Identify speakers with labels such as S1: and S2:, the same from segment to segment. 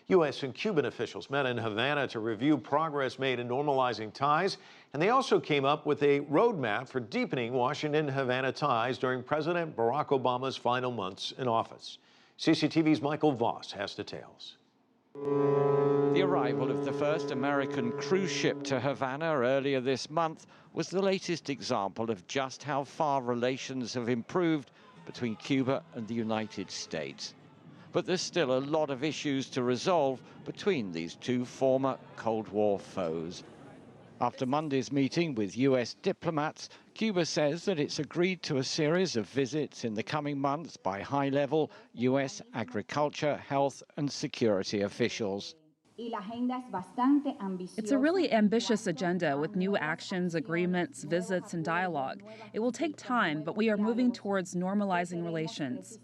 S1: U.S. and Cuban officials met in Havana to review progress made in normalizing ties, and they also came up with a roadmap for deepening Washington-Havana ties during President Barack Obama's final months in office. CCTV's Michael Voss has details.
S2: The arrival of the first American cruise ship to Havana earlier this month was the latest example of just how far relations have improved between Cuba and the United States. But there's still a lot of issues to resolve between these two former Cold War foes. After Monday's meeting with U.S. diplomats, Cuba says that it's agreed to a series of visits in the coming months by high-level U.S. agriculture, health and security officials.
S3: It's a really ambitious agenda with new actions, agreements, visits, and dialogue. It will take time, but we are moving towards normalizing relations.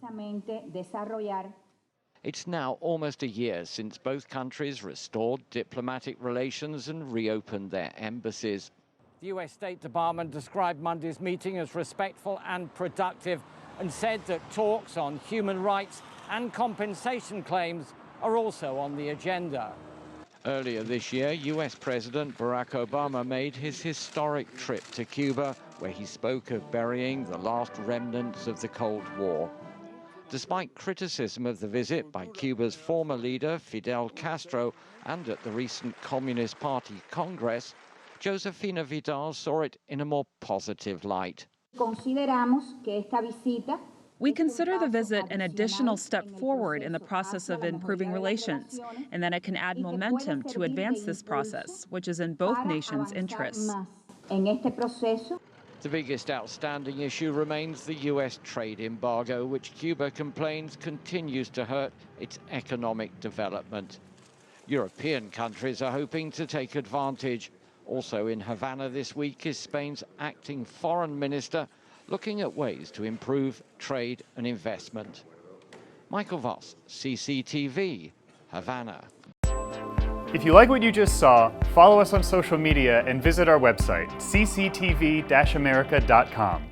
S2: It's now almost a year since both countries restored diplomatic relations and reopened their embassies. The U.S. State Department described Monday's meeting as respectful and productive and said that talks on human rights and compensation claims are also on the agenda. Earlier this year, U.S. President Barack Obama made his historic trip to Cuba, where he spoke of burying the last remnants of the Cold War. Despite criticism of the visit by Cuba's former leader, Fidel Castro, and at the recent Communist Party Congress, Josefina Vidal saw it in a more positive light.
S3: We consider the visit an additional step forward in the process of improving relations, and that it can add momentum to advance this process, which is in both nations' interests.
S2: The biggest outstanding issue remains the U.S. trade embargo, which Cuba complains continues to hurt its economic development. European countries are hoping to take advantage. Also in Havana this week is Spain's acting foreign minister, looking at ways to improve trade and investment. Michael Voss, CCTV, Havana.
S4: If you like what you just saw, follow us on social media and visit our website, cctv-america.com.